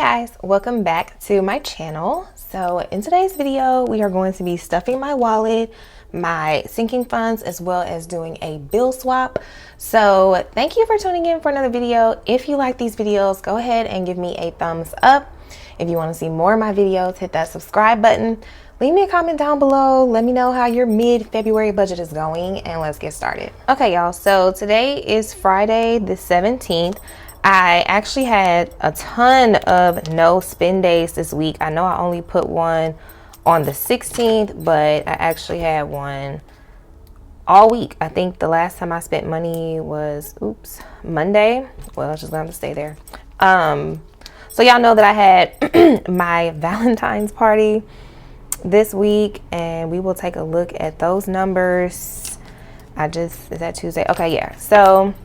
guys, welcome back to my channel. So in today's video, we are going to be stuffing my wallet, my sinking funds, as well as doing a bill swap. So thank you for tuning in for another video. If you like these videos, go ahead and give me a thumbs up. If you want to see more of my videos, hit that subscribe button. Leave me a comment down below. Let me know how your mid-February budget is going, and let's get started. Okay, y'all, so today is Friday the 17th. I actually had a ton of no spend days this week. I know I only put one on the 16th, but I actually had one all week. I think the last time I spent money was, Monday. Well, I was just going to stay there. So y'all know that I had my Valentine's party this week, and we will take a look at those numbers. Is that Tuesday? Okay, yeah. So,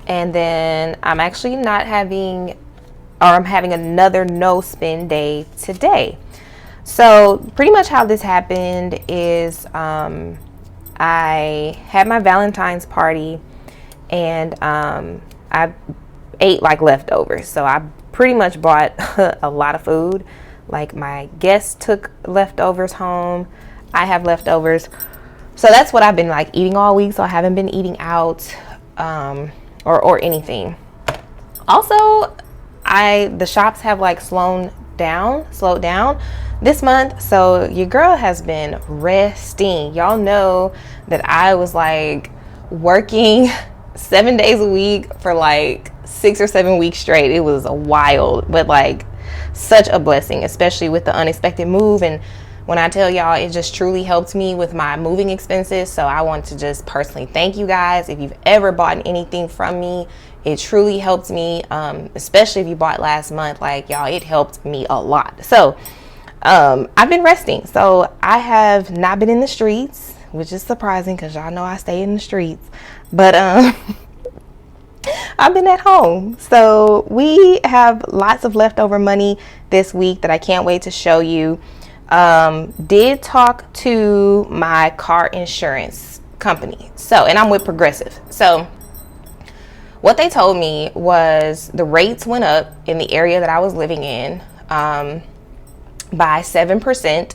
and then I'm actually not having, or I'm having another no spend day today. So pretty much how this happened is I had my Valentine's party, and I ate like leftovers. So I pretty much bought a lot of food. Like, my guests took leftovers home. I have leftovers. So that's what I've been like eating all week. So I haven't been eating out or anything. Also, the shops have like slowed down this month. So your girl has been resting. Y'all know that I was like working 7 days a week for like 6 or 7 weeks straight. It was wild, but like such a blessing, especially with the unexpected move. And when I tell y'all, it just truly helped me with my moving expenses. So I want to just personally thank you guys. If you've ever bought anything from me, it truly helped me, especially if you bought last month. Like, y'all, it helped me a lot. So I've been resting. So I have not been in the streets, which is surprising because y'all know I stay in the streets. But I've been at home. So we have lots of leftover money this week that I can't wait to show you. Did talk to my car insurance company. So, and I'm with Progressive. So what they told me was the rates went up in the area that I was living in by 7%,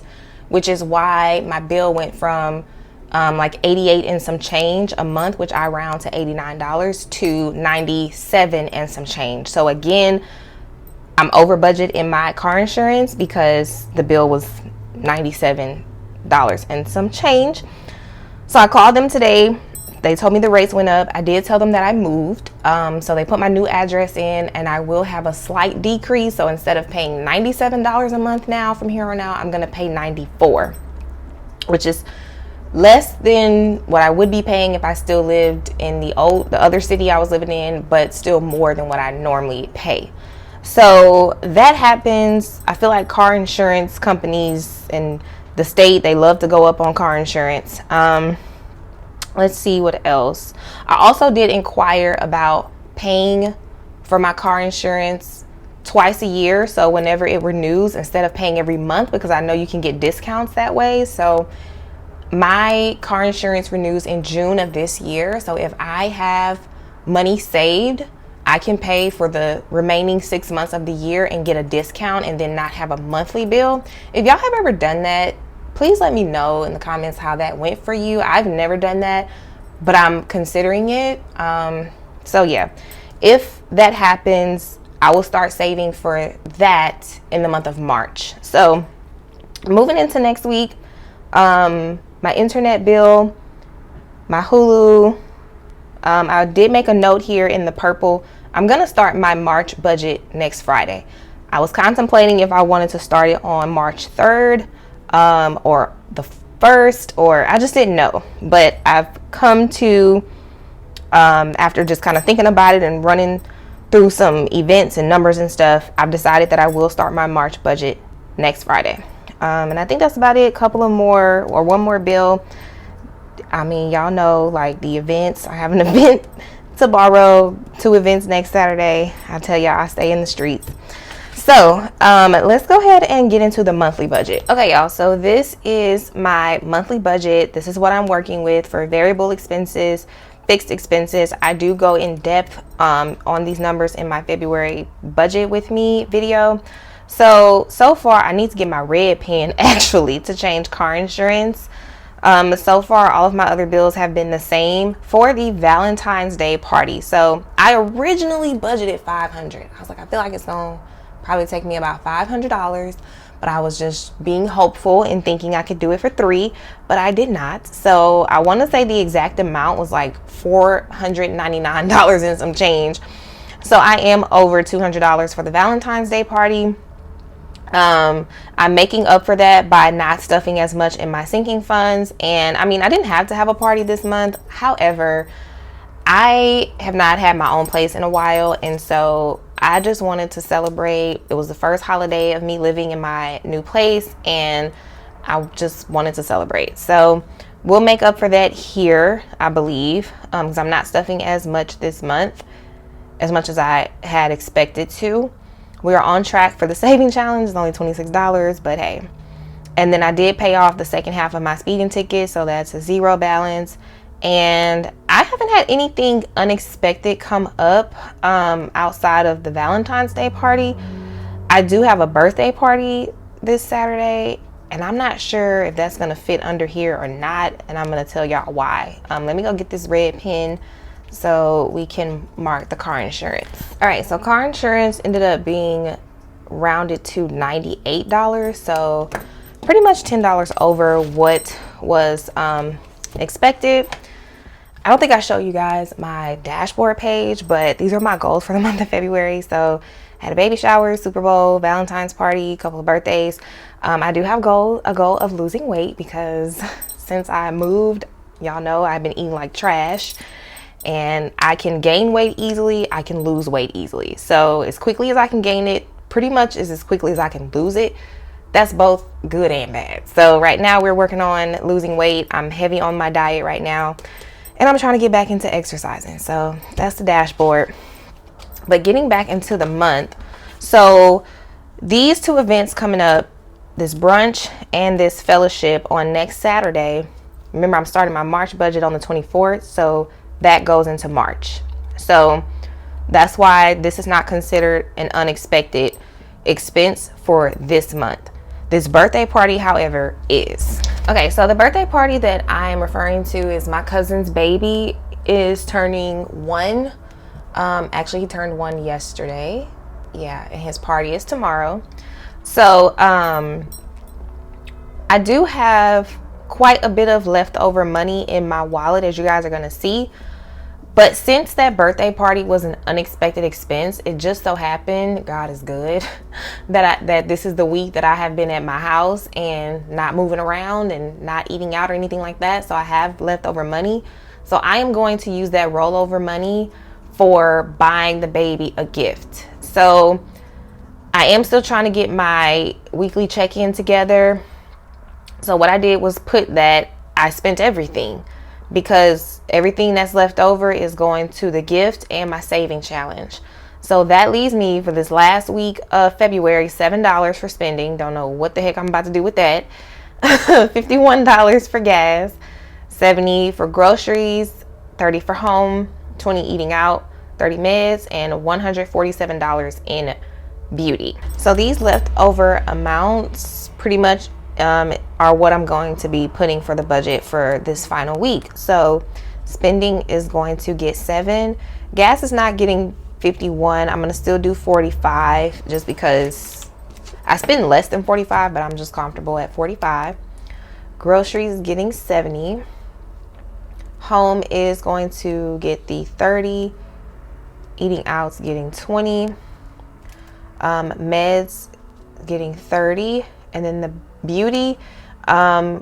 which is why my bill went from like 88 and some change a month, which I round to $89, to 97 and some change. So again, I'm over budget in my car insurance because the bill was $97 and some change. So I called them today. They told me the rates went up. I did tell them that I moved. So they put my new address in, and I will have a slight decrease. So instead of paying $97 a month now, from here on out, I'm going to pay $94, which is less than what I would be paying if I still lived in the other city I was living in, but still more than what I normally pay. So that happens. I feel like car insurance companies and the state, they love to go up on car insurance. Let's see what else. I also did inquire about paying for my car insurance twice a year. So whenever it renews, instead of paying every month, because I know you can get discounts that way. So my car insurance renews in June of this year. So if I have money saved, I can pay for the remaining 6 months of the year and get a discount and then not have a monthly bill. If y'all have ever done that, please let me know in the comments how that went for you. I've never done that, but I'm considering it. So yeah, if that happens, I will start saving for that in the month of March. So moving into next week, my internet bill, my Hulu, I did make a note here in the purple. I'm going to start my March budget next Friday. I was contemplating if I wanted to start it on March 3rd or the 1st, or I just didn't know. But I've come to, after just kind of thinking about it and running through some events and numbers and stuff, I've decided that I will start my March budget next Friday. And I think that's about it. One more bill. I mean, y'all know, like, the events. I have an event tomorrow, 2 events next Saturday. I tell y'all, I stay in the streets. So let's go ahead and get into the monthly budget. Okay, y'all, so this is my monthly budget. This is what I'm working with for variable expenses, fixed expenses. I do go in depth on these numbers in my February budget with me video. So far I need to get my red pen actually to change car insurance. So far all of my other bills have been the same for the Valentine's Day party. So I originally budgeted $500. I was like, I feel like it's gonna probably take me about $500, but I was just being hopeful and thinking I could do it for $3, but I did not. So I want to say the exact amount was like $499 and some change. So I am over $200 for the Valentine's Day party. I'm making up for that by not stuffing as much in my sinking funds. And I mean, I didn't have to have a party this month. However, I have not had my own place in a while, and so I just wanted to celebrate. It was the first holiday of me living in my new place, and I just wanted to celebrate. So we'll make up for that here, I believe, because I'm not stuffing as much this month as much as I had expected to. We are on track for the saving challenge. It's only $26, but hey. And then I did pay off the second half of my speeding ticket, so that's a zero balance. And I haven't had anything unexpected come up outside of the Valentine's Day party. I do have a birthday party this Saturday, and I'm not sure if that's going to fit under here or not, and I'm going to tell y'all why. Let me go get this red pen so we can mark the car insurance. All right, so car insurance ended up being rounded to $98, so pretty much $10 over what was expected. I don't think I show you guys my dashboard page, but these are my goals for the month of February. So I had a baby shower, Super Bowl, Valentine's party, a couple of birthdays. I do have a goal of losing weight, because since I moved, y'all know I've been eating like trash. And I can gain weight easily, I can lose weight easily. So as quickly as I can gain it, pretty much is as quickly as I can lose it. That's both good and bad. So right now we're working on losing weight. I'm heavy on my diet right now, and I'm trying to get back into exercising. So that's the dashboard. But getting back into the month, so these two events coming up, this brunch and this fellowship on next Saturday. Remember, I'm starting my March budget on the 24th, so that goes into March. So that's why this is not considered an unexpected expense for this month. This birthday party, however, is. Okay, so the birthday party that I am referring to is my cousin's baby is turning 1. Actually, he turned 1 yesterday. Yeah, and his party is tomorrow. So I do have quite a bit of leftover money in my wallet, as you guys are going to see. But since that birthday party was an unexpected expense, it just so happened, God is good, that this is the week that I have been at my house and not moving around and not eating out or anything like that. So I have leftover money. So I am going to use that rollover money for buying the baby a gift. So I am still trying to get my weekly check-in together. So what I did was put that I spent everything, because everything that's left over is going to the gift and my saving challenge. So that leaves me for this last week of February, $7 for spending. Don't know what the heck I'm about to do with that. $51 for gas, $70 for groceries, $30 for home, $20 eating out, $30 meds, and $147 in beauty. So these leftover amounts pretty much are what I'm going to be putting for the budget for this final week. So spending is going to get 7. Gas is not getting 51. I'm going to still do 45 just because I spend less than 45, but I'm just comfortable at 45. Groceries getting 70. Home is going to get the 30. Eating out's getting 20. Meds getting 30. And then the beauty, I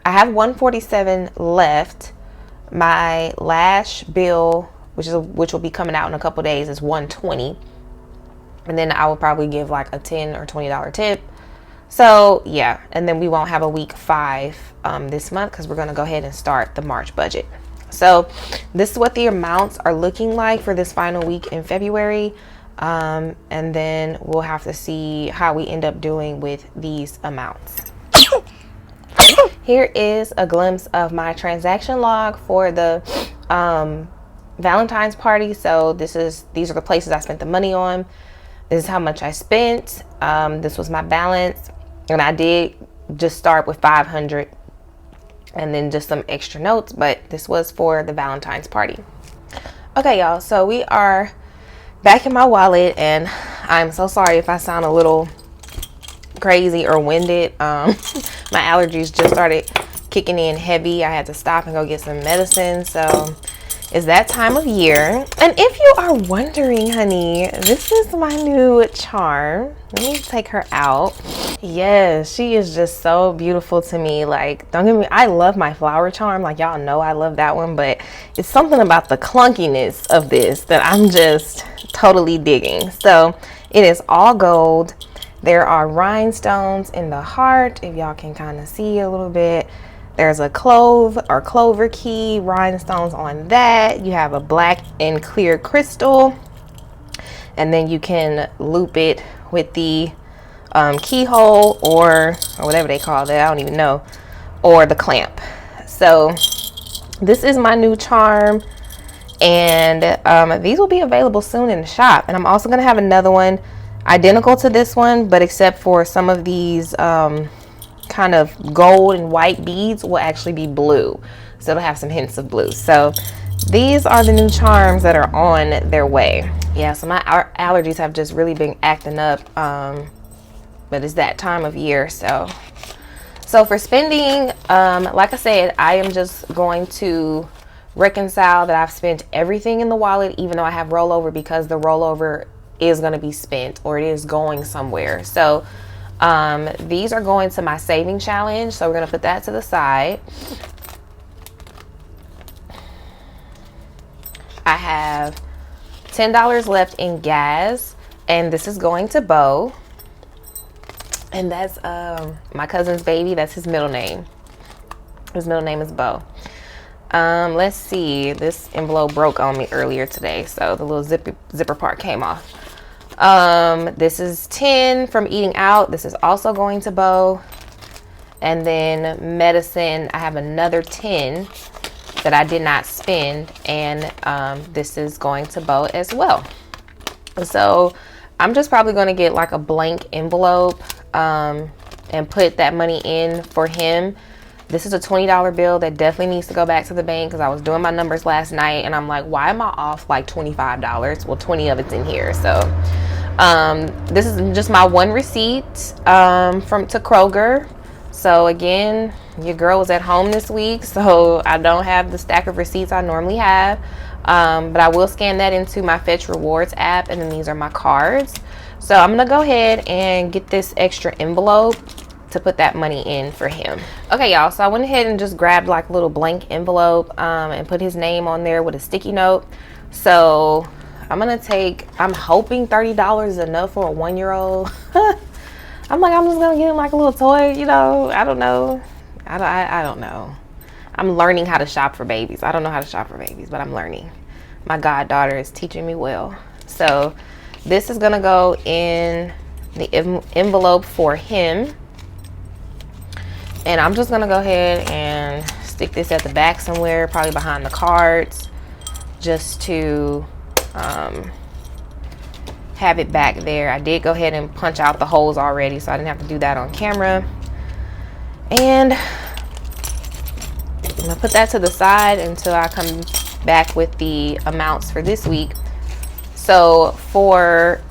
have 147 left. My lash bill, which will be coming out in a couple days, is 120, and then I will probably give like a $10 or $20 tip. So yeah, and then we won't have a week 5 this month, because we're going to go ahead and start the March budget. So this is what the amounts are looking like for this final week in February. And then we'll have to see how we end up doing with these amounts. Here is a glimpse of my transaction log for the Valentine's party. So these are the places I spent the money on. This is how much I spent. This was my balance, and I did just start with 500 and then just some extra notes, but this was for the Valentine's party. Okay, y'all, so we are back in my wallet, and I'm so sorry if I sound a little crazy or winded. My allergies just started kicking in heavy. I had to stop and go get some medicine, so it's that time of year. And if you are wondering, honey, this is my new charm. Let me take her out. Yes, she is just so beautiful to me. Like, don't get me, I love my flower charm. Like, y'all know I love that one, but it's something about the clunkiness of this that I'm just totally digging. So it is all gold. There are rhinestones in the heart, if y'all can kind of see a little bit. There's a clove or clover key, rhinestones on that. You have a black and clear crystal, and then you can loop it with the keyhole or whatever they call that, I don't even know, or the clamp. So this is my new charm, and these will be available soon in the shop. And I'm also gonna have another one identical to this one, but except for some of these kind of gold and white beads will actually be blue, so it'll have some hints of blue. So these are the new charms that are on their way. Yeah, so my allergies have just really been acting up, but it's that time of year. So for spending, like I said, I am just going to reconcile that I've spent everything in the wallet, even though I have rollover, because the rollover is going to be spent, or it is going somewhere. So these are going to my saving challenge, so we're going to put that to the side. I have $10 left in gas, and this is going to Bo, and that's my cousin's baby. That's his middle name. His middle name is Bo. Let's see, this envelope broke on me earlier today, so the little zipper part came off. This is 10 from eating out. This is also going to Bo. And then medicine, I have another 10 that I did not spend, and this is going to Bo as well. So I'm just probably going to get like a blank envelope and put that money in for him. This is a $20 bill that definitely needs to go back to the bank, because I was doing my numbers last night and I'm like, why am I off like $25? Well, 20 of it's in here. So this is just my one receipt to Kroger. So again, your girl was at home this week, so I don't have the stack of receipts I normally have, but I will scan that into my Fetch Rewards app, and then these are my cards. So I'm gonna go ahead and get this extra envelope to put that money in for him. Okay, y'all, so I went ahead and just grabbed like a little blank envelope and put his name on there with a sticky note. So I'm hoping $30 is enough for a 1-year-old. I'm just gonna get him like a little toy, you know. I don't know. I don't know. I'm learning how to shop for babies. I don't know how to shop for babies, but I'm learning. My goddaughter is teaching me well. So this is gonna go in the envelope for him. And I'm just gonna go ahead and stick this at the back somewhere, probably behind the cards, just to have it back there. I did go ahead and punch out the holes already, so I didn't have to do that on camera. And I'm gonna put that to the side until I come back with the amounts for this week. So for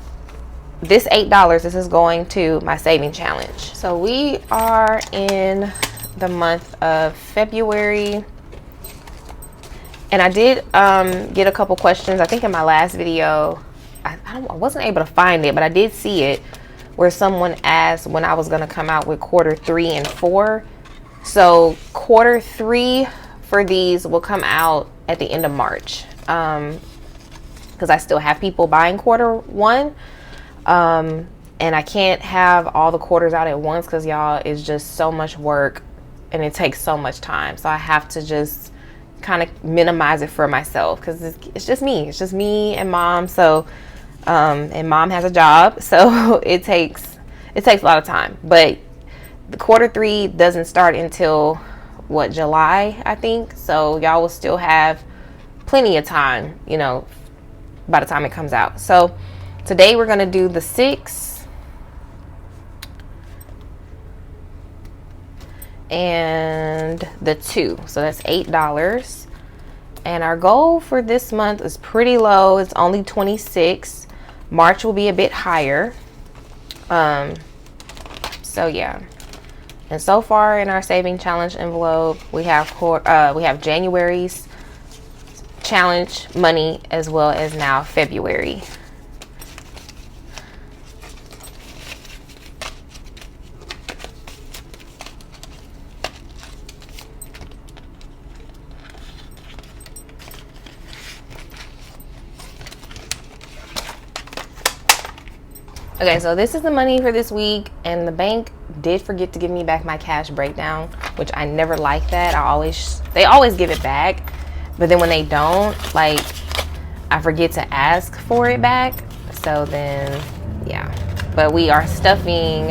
this $8, this is going to my saving challenge. So we are in the month of February, and I did get a couple questions. I think in my last video, I wasn't able to find it, but I did see it, where someone asked when I was going to come out with quarter 3 and 4. So quarter 3 for these will come out at the end of March, because I still have people buying quarter 1. And I can't have all the quarters out at once, because y'all, it's just so much work and it takes so much time. So I have to just kind of minimize it for myself, because it's just me and mom. So and mom has a job, so it takes a lot of time. But the quarter 3 doesn't start until July, I think. So y'all will still have plenty of time, you know, by the time it comes out. So today we're going to do the 6 and the 2. So that's $8. And our goal for this month is pretty low. It's only 26. March will be a bit higher. So yeah. And so far in our saving challenge envelope, we have January's challenge money as well as now February. Okay, so this is the money for this week, and the bank did forget to give me back my cash breakdown, which I never like that. They always give it back, but then when they don't, like, I forget to ask for it back. So then, yeah. But we are stuffing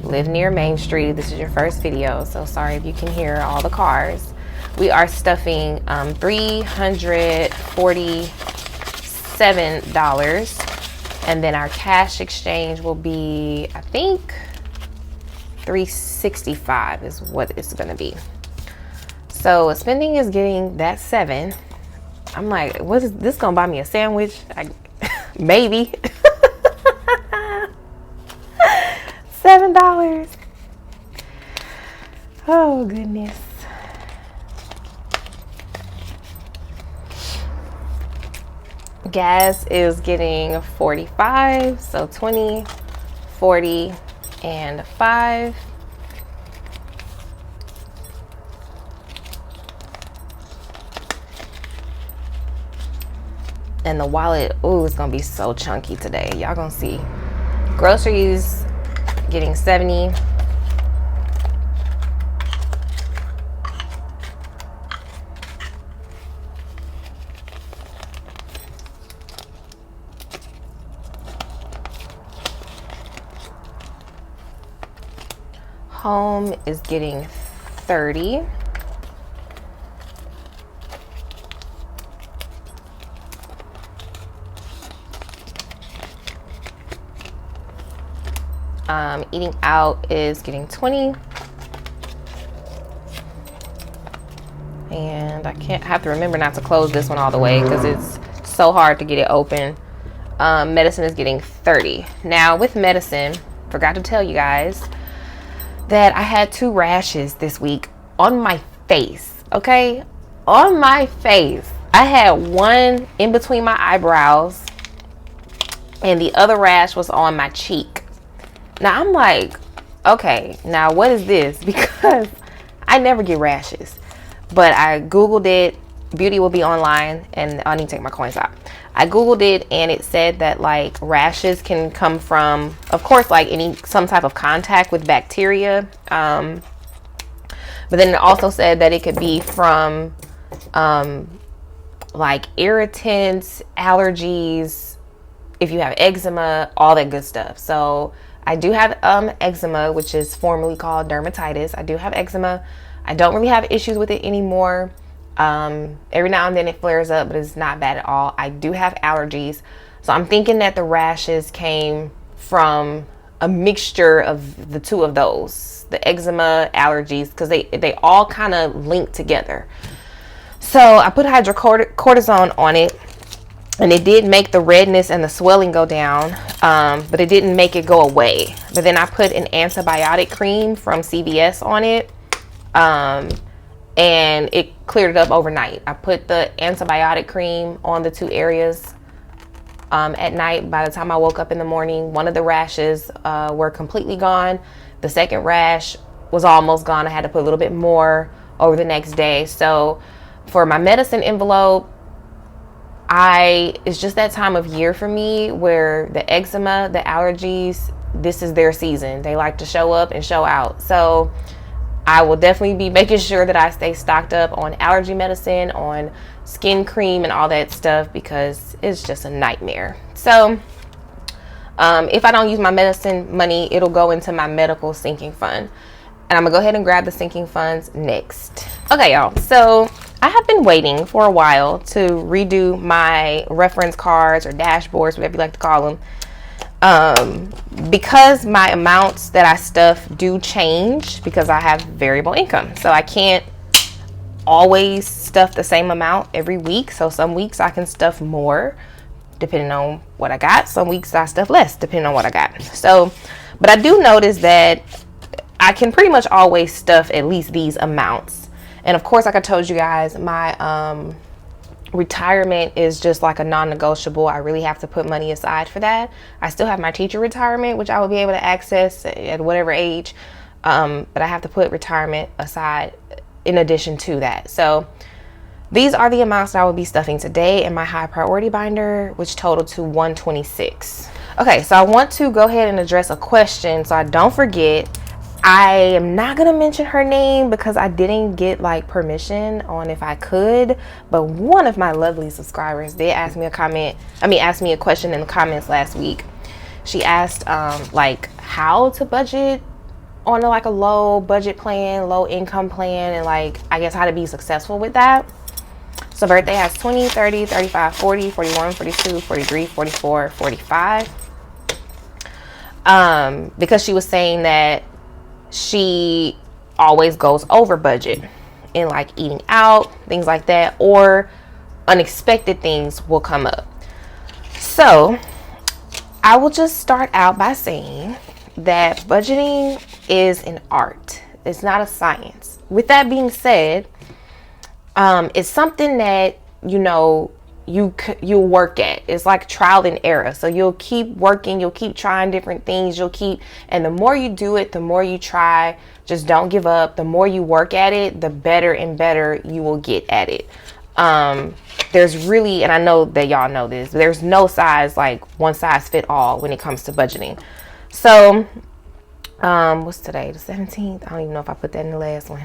Live Near Main Street. This is your first video, so sorry if you can hear all the cars. We are stuffing $347. And then our cash exchange will be, I think, $365 is what it's gonna be. So spending is getting that 7. I'm like, what is this gonna buy me a sandwich? Maybe. $7. Oh goodness. Gas is getting 45, so 20, 40, and 5. And the wallet, ooh, it's gonna be so chunky today. Y'all gonna see. Groceries getting 70. Home is getting 30. Eating out is getting 20. And I have to remember not to close this one all the way because it's so hard to get it open. Medicine is getting 30. Now with medicine, forgot to tell you guys that I had 2 rashes this week on my face, okay? On my face. I had one in between my eyebrows and the other rash was on my cheek. Now I'm like, okay, now what is this? Because I never get rashes. But I Googled it. Beauty will be online, and I need to take my coins out. I Googled it and it said that like rashes can come from, of course, like some type of contact with bacteria. But then it also said that it could be from like irritants, allergies, if you have eczema, all that good stuff. So I do have eczema, which is formerly called dermatitis. I do have eczema. I don't really have issues with it anymore. Every now and then it flares up, but it's not bad at all. I do have allergies, so I'm thinking that the rashes came from a mixture of the 2 of those, the eczema, allergies, because they all kind of link together. So I put hydrocortisone on it, and it did make the redness and the swelling go down, but it didn't make it go away. But then I put an antibiotic cream from CVS on it, and it cleared it up overnight. I put the antibiotic cream on the 2 areas at night. By the time I woke up in the morning, one of the rashes were completely gone. The second rash was almost gone. I had to put a little bit more over the next day. So for my medicine envelope, it's just that time of year for me where the eczema, the allergies, this is their season. They like to show up and show out. So I will definitely be making sure that I stay stocked up on allergy medicine, on skin cream and all that stuff, because it's just a nightmare. So if I don't use my medicine money, it'll go into my medical sinking fund. And I'm gonna go ahead and grab the sinking funds next. Okay, y'all. So I have been waiting for a while to redo my reference cards or dashboards, whatever you like to call them. Because my amounts that I stuff do change because I have variable income. So I can't always stuff the same amount every week. So some weeks I can stuff more depending on what I got. Some weeks I stuff less depending on what I got. So, but I do notice that I can pretty much always stuff at least these amounts. And of course, like I told you guys, my retirement is just like a non-negotiable. I really have to put money aside for that. I still have my teacher retirement, which I will be able to access at whatever age. But I have to put retirement aside in addition to that. So these are the amounts that I will be stuffing today in my high priority binder, which total to $126. Okay, so I want to go ahead and address a question so I don't forget. I am not gonna mention her name because I didn't get like permission on if I could, but one of my lovely subscribers did ask me a question in the comments last week. She asked like how to budget on a low budget plan, low income plan, and like I guess how to be successful with that. So birthday has 20, 30, 35, 40, 41, 42, 43, 44, 45. Because she was saying that she always goes over budget in like eating out, things like that, or unexpected things will come up. So I will just start out by saying that budgeting is an art. It's not a science. With that being said, it's something that, you know, you'll work at. It's like trial and error. So you'll keep working, you'll keep trying different things, and the more you do it, the more you try, just don't give up. The more you work at it, the better and better you will get at it. There's really, and I know that y'all know this, there's no one size fit all when it comes to budgeting. So, what's today? The 17th? I don't even know if I put that in the last one.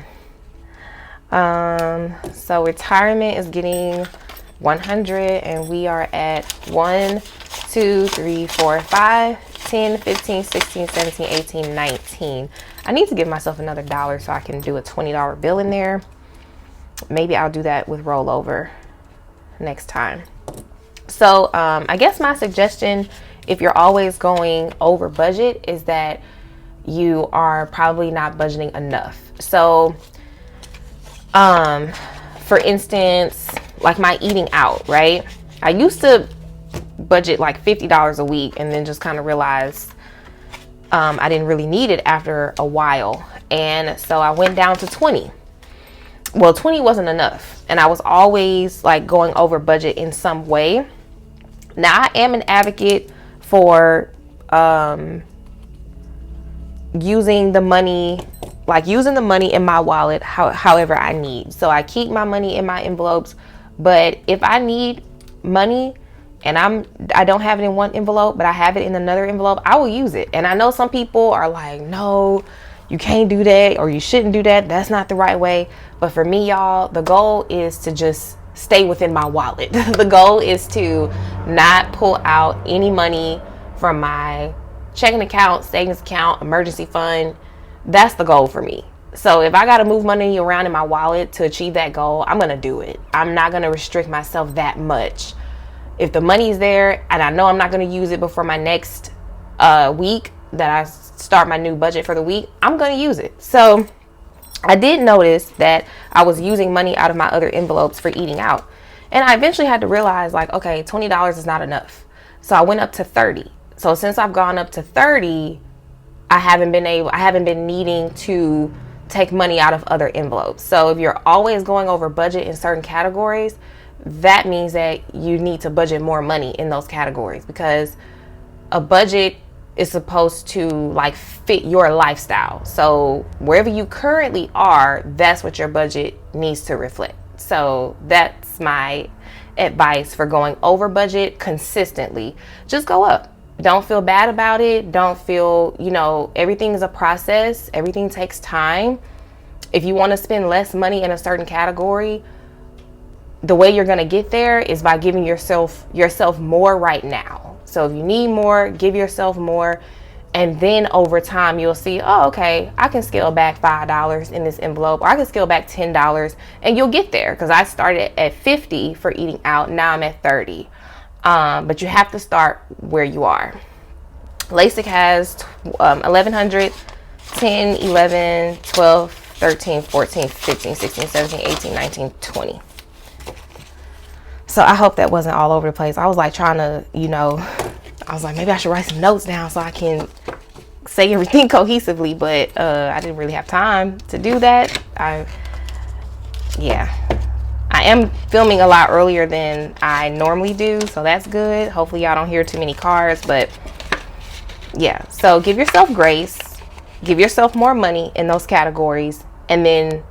So retirement is getting 100 and we are at 1, 2, 3, 4, 5, 10, 15, 16, 17, 18, 19. I need to give myself another $1 so I can do a $20 bill in there. Maybe I'll do that with rollover next time. So I guess my suggestion, if you're always going over budget, is that you are probably not budgeting enough. So for instance, like my eating out, right? I used to budget like $50 a week and then just kind of realized I didn't really need it after a while. And so I went down to 20. Well, 20 wasn't enough. And I was always like going over budget in some way. Now I am an advocate for using the money in my wallet however I need. So I keep my money in my envelopes, but if I need money and I don't have it in one envelope, but I have it in another envelope, I will use it. And I know some people are like, no, you can't do that, or you shouldn't do that. That's not the right way. But for me, y'all, the goal is to just stay within my wallet. The goal is to not pull out any money from my checking account, savings account, emergency fund. That's the goal for me. So if I got to move money around in my wallet to achieve that goal, I'm going to do it. I'm not going to restrict myself that much. If the money's there and I know I'm not going to use it before my next week that I start my new budget for the week, I'm going to use it. So I did notice that I was using money out of my other envelopes for eating out. And I eventually had to realize, like, okay, $20 is not enough. So I went up to 30. So since I've gone up to 30, I haven't been needing to take money out of other envelopes. So if you're always going over budget in certain categories, that means that you need to budget more money in those categories, because a budget is supposed to like fit your lifestyle. So wherever you currently are, that's what your budget needs to reflect. So that's my advice for going over budget consistently. Just go up. Don't feel bad about it. Don't feel, everything is a process. Everything takes time. If you want to spend less money in a certain category, the way you're going to get there is by giving yourself more right now. So if you need more, give yourself more. And then over time, you'll see, oh, okay, I can scale back $5 in this envelope, or I can scale back $10, and you'll get there. Because I started at 50 for eating out. Now I'm at 30. But you have to start where you are. LASIK has 1,100, 10, 11, 12, 13, 14, 15, 16, 17, 18, 19, 20. So I hope that wasn't all over the place. I was like trying to, I was like, maybe I should write some notes down so I can say everything cohesively, but I didn't really have time to do that. I am filming a lot earlier than I normally do, so that's good. Hopefully y'all don't hear too many cars, but yeah. So give yourself grace, give yourself more money in those categories, and then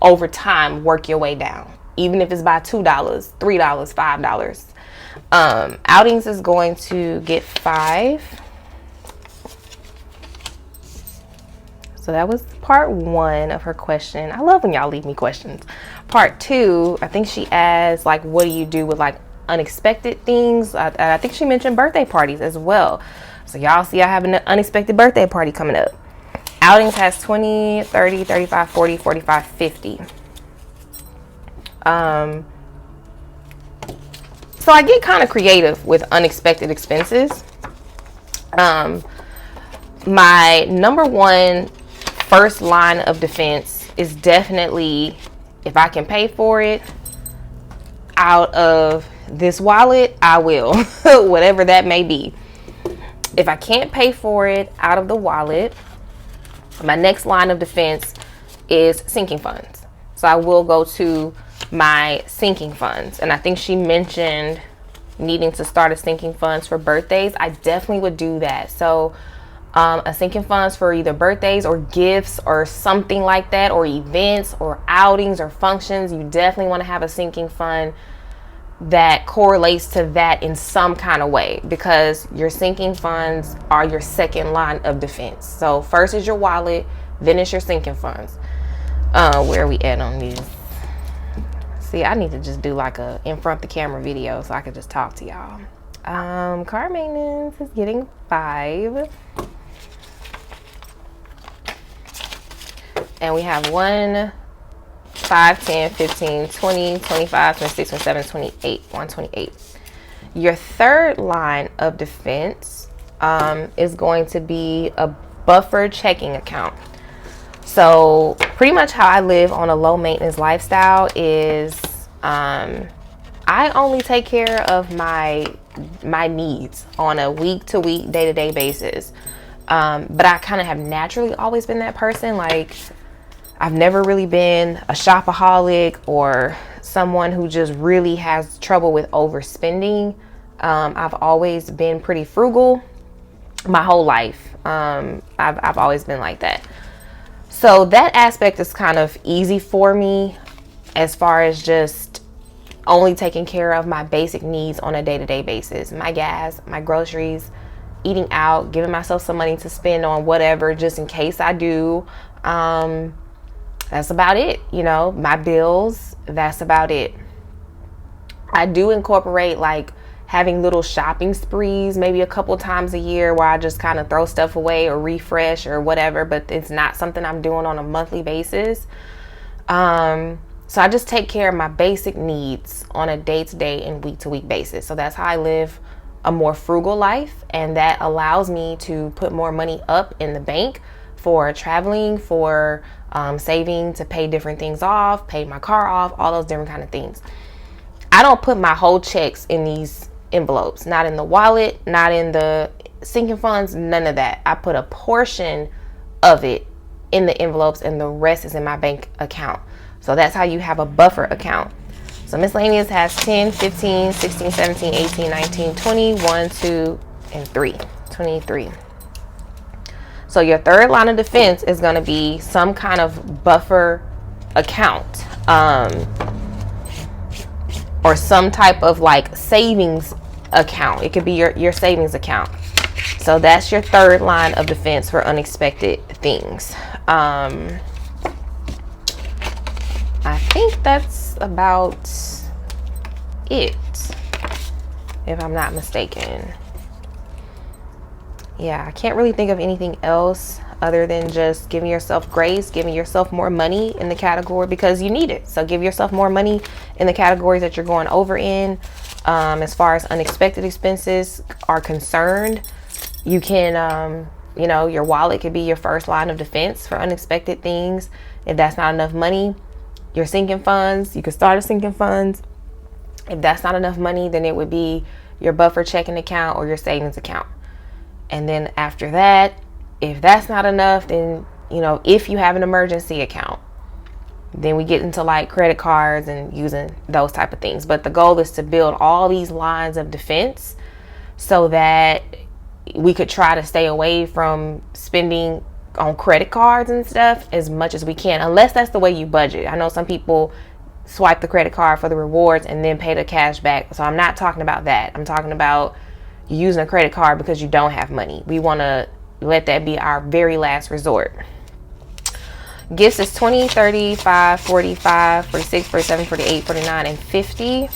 over time work your way down, even if it's by $2, $3, $5. Outings is going to get 5. So that was part 1 of her question. I love when y'all leave me questions. Part 2, I think she asked, like, what do you do with like unexpected things? I think she mentioned birthday parties as well. So y'all see I have an unexpected birthday party coming up. Outings has 20, 30, 35, 40, 45, 50. So I get kind of creative with unexpected expenses. My number one first line of defense is definitely, if I can pay for it out of this wallet, I will, whatever that may be. If I can't pay for it out of the wallet, my next line of defense is sinking funds. So I will go to my sinking funds. And I think she mentioned needing to start a sinking funds for birthdays. I definitely would do that. So a sinking funds for either birthdays or gifts or something like that, or events or outings or functions. You definitely want to have a sinking fund that correlates to that in some kind of way, because your sinking funds are your second line of defense. So first is your wallet, then it's your sinking funds. Where are we at on these? See, I need to just do like a in front of the camera video so I could just talk to y'all. Car maintenance is getting 5. And we have 1, 5, 10, 15, 20, 25, 26, 27, 28, 128. Your third line of defense is going to be a buffer checking account. So pretty much how I live on a low maintenance lifestyle is I only take care of my needs on a week to week, day to day basis. But I kind of have naturally always been that person. Like, I've never really been a shopaholic or someone who just really has trouble with overspending. I've always been pretty frugal my whole life. I've always been like that. So that aspect is kind of easy for me as far as just only taking care of my basic needs on a day-to-day basis. My gas, my groceries, eating out, giving myself some money to spend on whatever just in case I do. That's about it. My bills, that's about it. I do incorporate like having little shopping sprees maybe a couple times a year where I just kind of throw stuff away or refresh or whatever, but it's not something I'm doing on a monthly basis. So I just take care of my basic needs on a day-to-day and week-to-week basis. So that's how I live a more frugal life, and that allows me to put more money up in the bank for traveling, for saving to pay different things off, pay my car off, all those different kind of things. I don't put my whole checks in these envelopes, not in the wallet, not in the sinking funds, none of that. I put a portion of it in the envelopes and the rest is in my bank account. So that's how you have a buffer account. So miscellaneous has 10, 15, 16, 17, 18, 19, 20, 1, 2, and 3, 23. So your third line of defense is going to be some kind of buffer account, or some type of like savings account. It could be your savings account. So that's your third line of defense for unexpected things. I think that's about it, if I'm not mistaken. yeah, I can't really think of anything else other than just giving yourself grace, giving yourself more money in the category because you need it. So give yourself more money in the categories that you're going over in. As far as unexpected expenses are concerned, you can, you know, your wallet could be your first line of defense for unexpected things. If that's not enough money, your sinking funds, you could start a sinking funds. If that's not enough money, then it would be your buffer checking account or your savings account. And then after that, if that's not enough, then, you know, if you have an emergency account, then we get into like credit cards and using those type of things. But the goal is to build all these lines of defense so that we could try to stay away from spending on credit cards and stuff as much as we can, unless that's the way you budget. I know some people swipe the credit card for the rewards and then pay the cash back. So I'm not talking about that. I'm talking about using a credit card because you don't have money. We want to let that be our very last resort. Gifts is 20, 35, 45, 46, 47, 48, 49, and 50.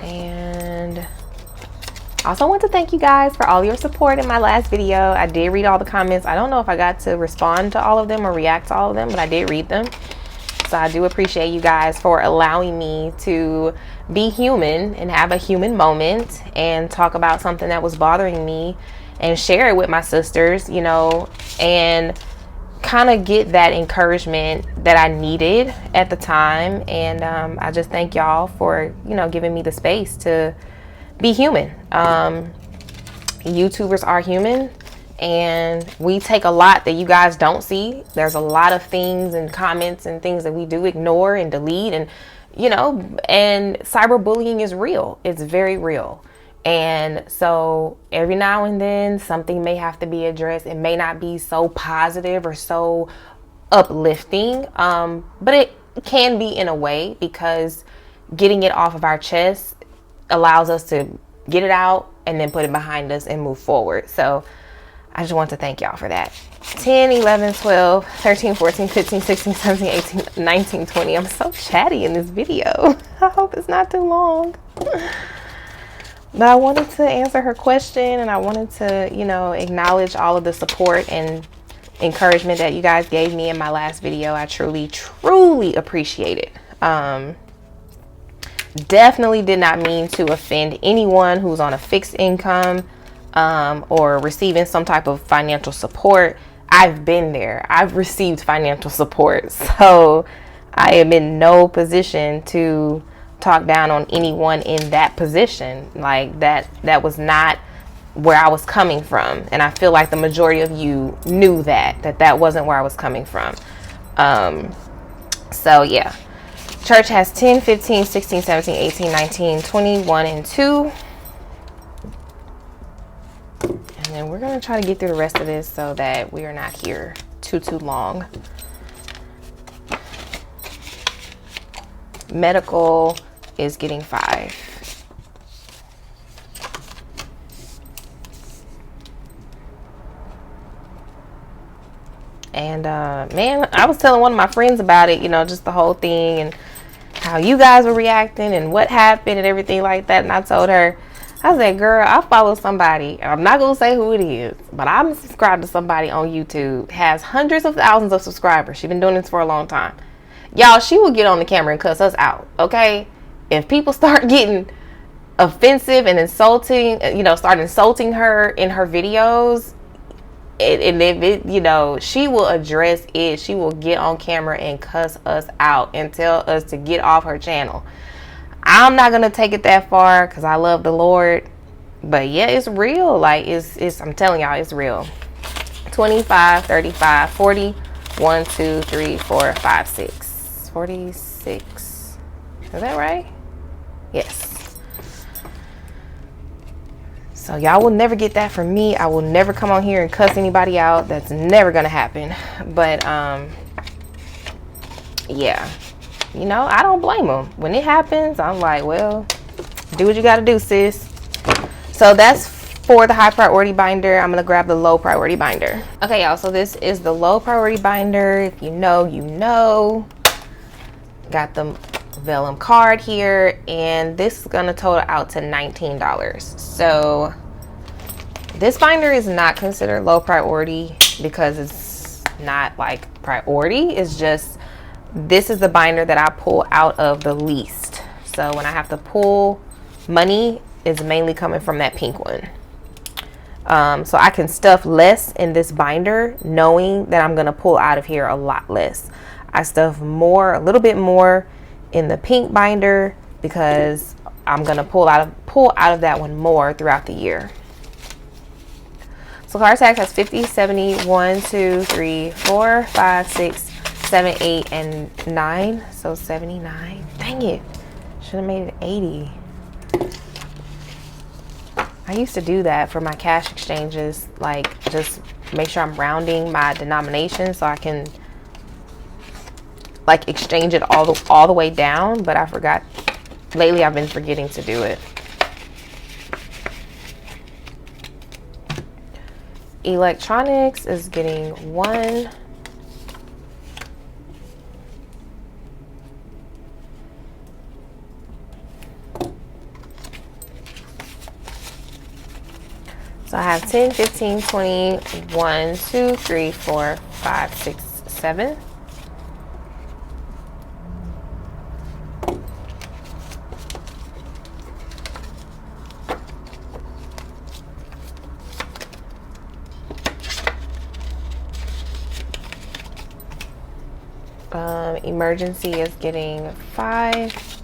And I also want to thank you guys for all your support in my last video. I did read all the comments. I don't know if I got to respond to all of them or react to all of them, but I did read them. So I do appreciate you guys for allowing me to be human and have a human moment and talk about something that was bothering me and share it with my sisters, you know, and kind of get that encouragement that I needed at the time. And I just thank y'all for, you know, giving me the space to be human. YouTubers are human, and we take a lot that you guys don't see. There's a lot of things and comments and things that we do ignore and delete, and, you know, and cyberbullying is real. It's very real. And so every now and then something may have to be addressed. It may not be so positive or so uplifting, but it can be in a way, because getting it off of our chest allows us to get it out and then put it behind us and move forward. So I just want to thank y'all for that. 10, 11, 12, 13, 14, 15, 16, 17, 18, 19, 20. I'm so chatty in this video. I hope it's not too long. But I wanted to answer her question, and I wanted to, you know, acknowledge all of the support and encouragement that you guys gave me in my last video. I truly, truly appreciate it. Definitely did not mean to offend anyone who's on a fixed income or receiving some type of financial support. I've been there. I've received financial support. So I am in no position to talk down on anyone in that position. Like that was not where I was coming from. And I feel like the majority of you knew that wasn't where I was coming from. So yeah. Church has 10, 15, 16, 17, 18, 19, 21, and 2. And then we're going to try to get through the rest of this so that we are not here too long. Medical is getting 5. And man, I was telling one of my friends about it, you know, just the whole thing and how you guys were reacting and what happened and everything like that. And I told her, I said, girl, I follow somebody, and I'm not gonna say who it is, but I'm subscribed to somebody on YouTube, has hundreds of thousands of subscribers. She's been doing this for a long time. Y'all, she will get on the camera and cuss us out, okay? If people start getting offensive and insulting, you know, start insulting her in her videos, and if it, you know, she will address it. She will get on camera and cuss us out and tell us to get off her channel. I'm not gonna take it that far because I love the Lord, but yeah, it's real. Like it's I'm telling y'all, it's real. 25, 35, 40, 1, 2, 3, 4, 5, 6, 46. Is that right? Yes. So y'all will never get that from me. I will never come on here and cuss anybody out. That's never gonna happen. But yeah, you know, I don't blame them. When it happens, I'm like, well, do what you gotta do, sis. So that's for the high priority binder. I'm gonna grab the low priority binder. Okay, y'all, so this is the low priority binder. If you know, you know. Got the vellum card here, and this is gonna total out to $19. So this binder is not considered low priority because it's not like priority. It's just, this is the binder that I pull out of the least. So when I have to pull money, it's mainly coming from that pink one. So I can stuff less in this binder knowing that I'm gonna pull out of here a lot less. I stuff more, a little bit more in the pink binder because I'm gonna pull out of that one more throughout the year. So card tax has 50, 70, 1, 2, 3, 4, 5, 6, 7, 8, and 9. So 79. Dang it. Should have made it 80. I used to do that for my cash exchanges, like just make sure I'm rounding my denomination so I can like exchange it all the way down, but I forgot. Lately I've been forgetting to do it. Electronics is getting 1. So I have 10, 15, 20, 1, 2, 3, 4, 5, 6, 7. Emergency is getting 5.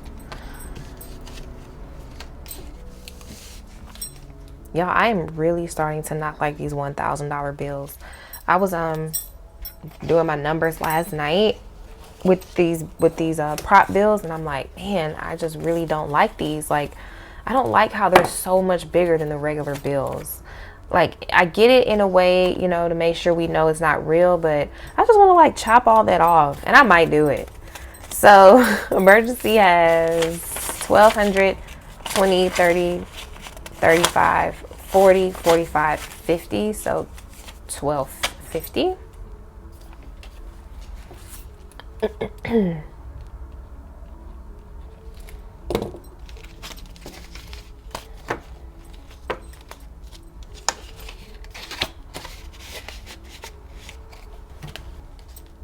Y'all, I am really starting to not like these $1,000 bills. I was doing my numbers last night with these prop bills, and I'm like, man, I just really don't like these. Like, I don't like how they're so much bigger than the regular bills. Like, I get it in a way, you know, to make sure we know it's not real, but I just want to like chop all that off, and I might do it. So emergency has 1,200, 20, 30, 35, 40, 45, 50. So 1,250.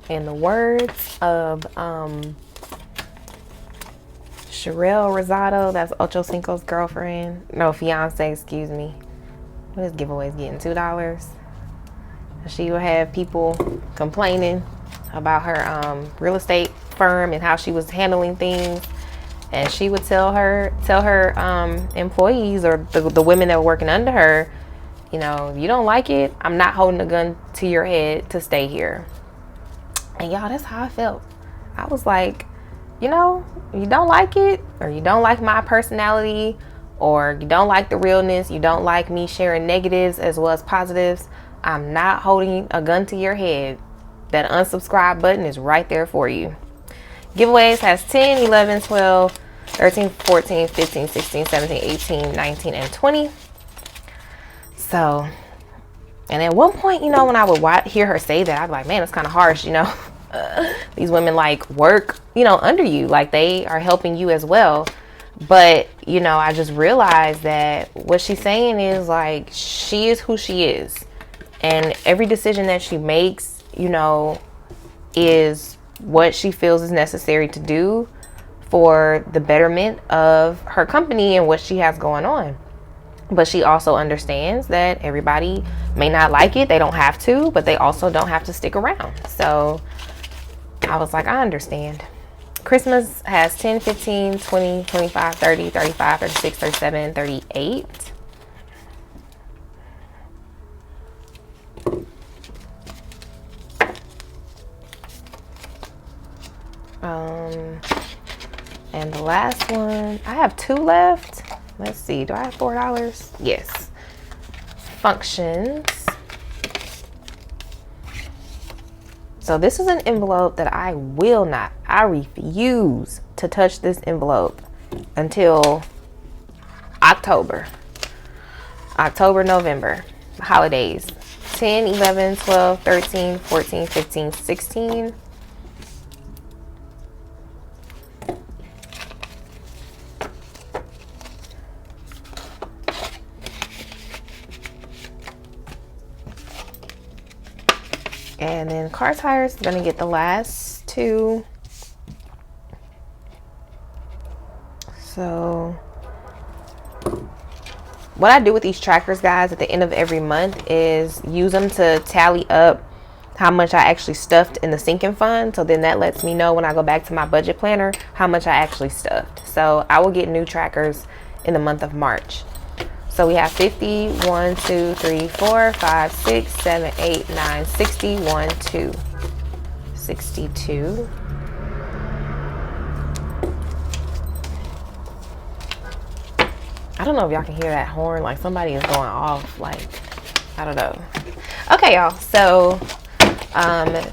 In the words of Sherelle Rosado, that's Ocho Cinco's girlfriend, no, fiance, excuse me. What is giveaways getting? $2? She would have people complaining about her real estate firm and how she was handling things, and she would tell her employees or the women that were working under her, you know, if you don't like it, I'm not holding a gun to your head to stay here. And y'all, that's how I felt. I was like, you know, you don't like it, or you don't like my personality, or you don't like the realness, you don't like me sharing negatives as well as positives, I'm not holding a gun to your head. That unsubscribe button is right there for you. Giveaways has 10, 11, 12, 13, 14, 15, 16, 17, 18, 19, and 20. So, and at one point, you know, when I would hear her say that, I'd be like, man, it's kind of harsh, you know. These women like work, you know, under you, like they are helping you as well. But, you know, I just realized that what she's saying is like, she is who she is. And every decision that she makes, you know, is what she feels is necessary to do for the betterment of her company and what she has going on. But she also understands that everybody may not like it. They don't have to, but they also don't have to stick around. So I was like, I understand. Christmas has 10, 15, 20, 25, 30, 35, 36, 37, 38. And the last one, I have 2 left. Let's see, do I have $4? Yes. Functions. So this is an envelope that I refuse to touch this envelope until October, November, holidays. 10, 11, 12, 13, 14, 15, 16. And then car tires is gonna get the last two. So what I do with these trackers, guys, at the end of every month is use them to tally up how much I actually stuffed in the sinking fund. So then that lets me know when I go back to my budget planner how much I actually stuffed. So I will get new trackers in the month of March. So we have 50, 1, 2, 3, 4, 5, 6, 7, 8, 9, 60, 1, 2, 62. I don't know if y'all can hear that horn, like somebody is going off, like, I don't know. Okay, y'all, so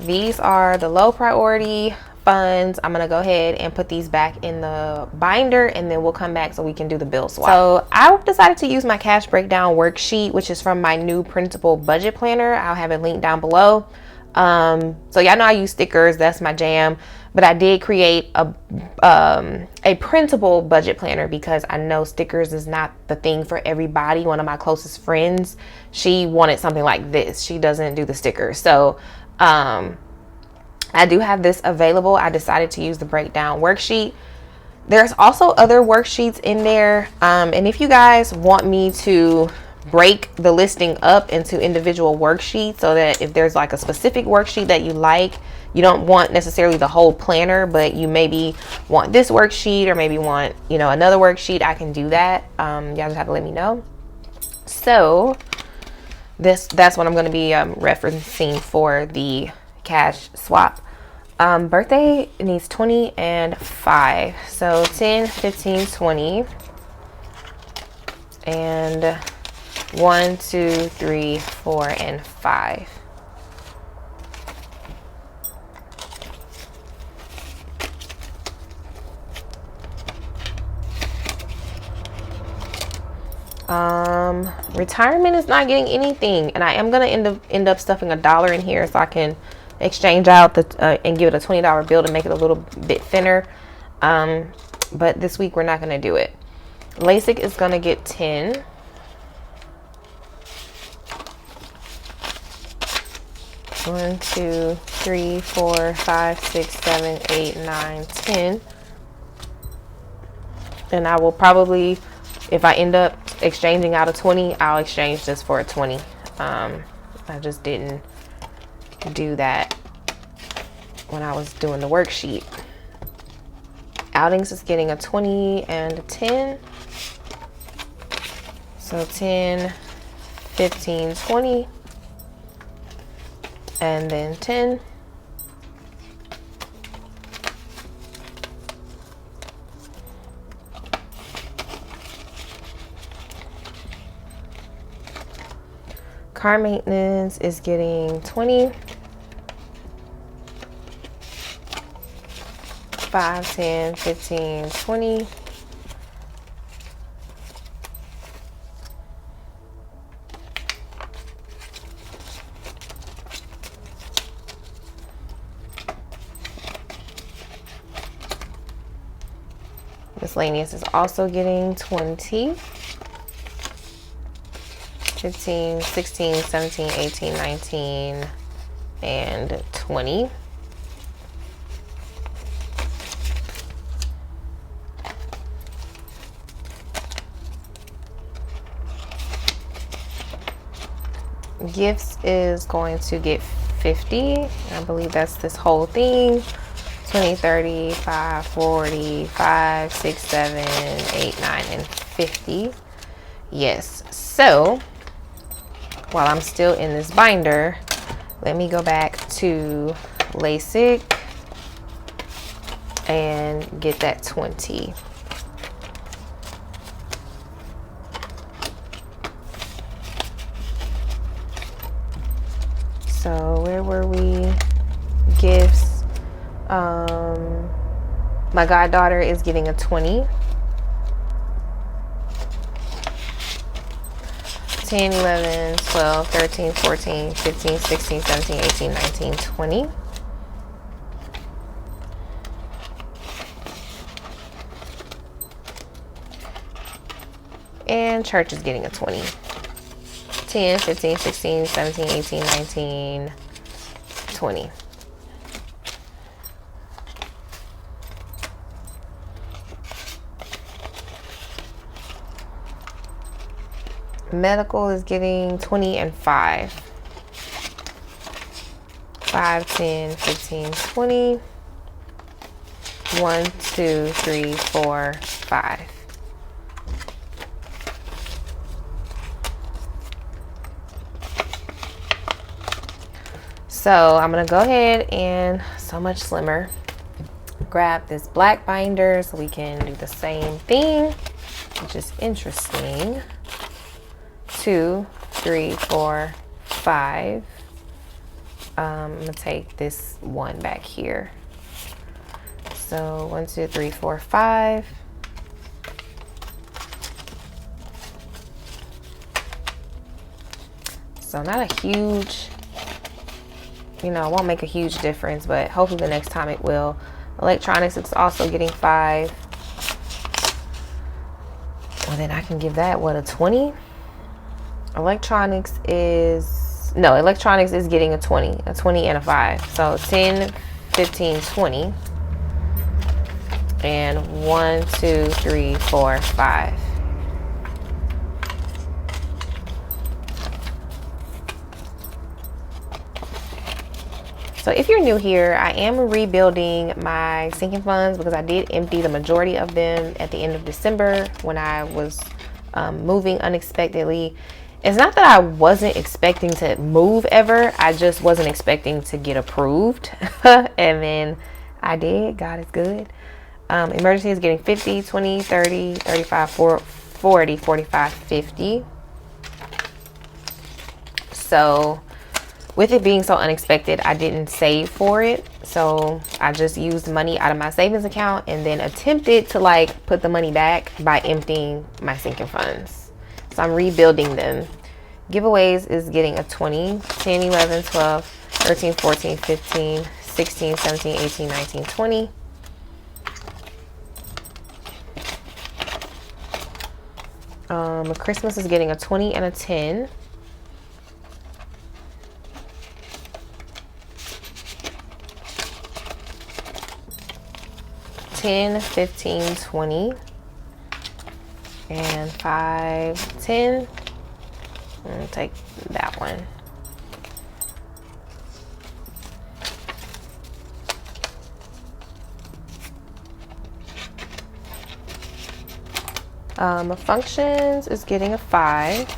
these are the low priority funds. I'm gonna go ahead and put these back in the binder, and then we'll come back so we can do the bill swap. So I decided to use my cash breakdown worksheet, which is from my new printable budget planner. I'll have it linked down below. So y'all know I use stickers, that's my jam, but I did create a printable budget planner because I know stickers is not the thing for everybody. One of my closest friends, she wanted something like this. She doesn't do the stickers. So I do have this available. I decided to use the breakdown worksheet. There's also other worksheets in there, and if you guys want me to break the listing up into individual worksheets so that if there's like a specific worksheet that you like, you don't want necessarily the whole planner, but you maybe want this worksheet or maybe want, you know, another worksheet, I can do that. Y'all just have to let me know. So that's what I'm going to be referencing for the cash swap. Birthday needs 20 and 5, so 10, 15, 20, and 1, 2, 3, 4, and 5. Retirement is not getting anything, and I am gonna end up stuffing $1 in here so I can exchange out and give it a $20 bill to make it a little bit thinner. But this week we're not gonna do it. LASIK is gonna get 10. One, 2, 3, 4, 5, 6, 7, 8, 9, 10. And I will probably, if I end up exchanging out a 20, I'll exchange this for a 20. I just didn't do that when I was doing the worksheet. Outings is getting a 20 and a 10. So 10, 15, 20. And then 10. Car maintenance is getting 20. 5, 10, 15, 20. Miscellaneous is also getting 20, 15, 16, 17, 18, 19, and 20. Gifts is going to get 50. I believe that's this whole thing. 20, 30, 5, 40, 5, 6, 7, 8, 9, and 50. Yes. So while I'm still in this binder, let me go back to LASIK and get that 20. So where were we? Gifts. My goddaughter is getting a 20. 10, 11, 12, 13, 14, 15, 16, 17, 18, 19, 20. And church is getting a 20. 10, 15, 16, 17, 18, 19, 20. Medical is getting 20 and 5. 5, 10, 15, 20. 1, 2, 3, 4, 5. So I'm gonna go ahead and, so much slimmer, grab this black binder so we can do the same thing, which is interesting. 2, 3, 4, 5. I'm gonna take this one back here. So 1, 2, 3, 4, 5. So not a huge, you know, it won't make a huge difference, but hopefully the next time it will. Electronics is also getting 5. Well, then I can give that, what, a 20? Electronics is getting a 20 and a 5. So 10, 15, 20. And 1, 2, 3, 4, 5. So if you're new here, I am rebuilding my sinking funds because I did empty the majority of them at the end of December when I was moving unexpectedly. It's not that I wasn't expecting to move ever. I just wasn't expecting to get approved. And then I did. God is good. Emergency is getting 50, 20, 30, 35, 40, 45, 50. So with it being so unexpected, I didn't save for it. So I just used money out of my savings account and then attempted to like put the money back by emptying my sinking funds. So I'm rebuilding them. Giveaways is getting a 20, 10, 11, 12, 13, 14, 15, 16, 17, 18, 19, 20. Christmas is getting a 20 and a 10. $10, 15, 20, and 5, 10. And take that one. Functions is getting a 5.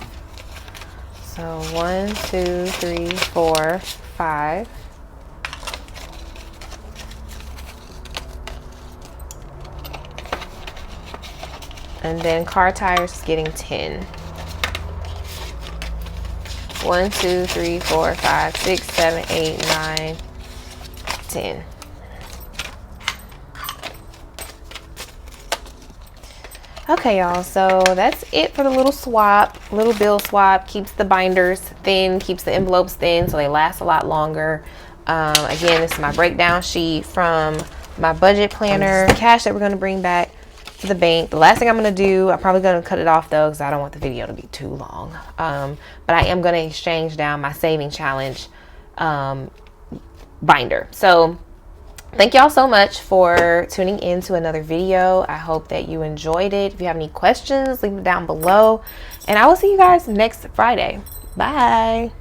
So 1, 2, 3, 4, 5. And then car tires is getting 10. 1, 2, 3, 4, 5, 6, 7, 8, 9, 10. Okay, y'all, so that's it for the little swap, little bill swap. Keeps the binders thin, keeps the envelopes thin so they last a lot longer. Again, this is my breakdown sheet from my budget planner. Cash that we're going to bring back to the bank. The last thing I'm going to do, I'm probably going to cut it off though because I don't want the video to be too long. But I am going to exchange down my saving challenge binder. So thank y'all so much for tuning in to another video. I hope that you enjoyed it. If you have any questions, leave them down below. And I will see you guys next Friday. Bye.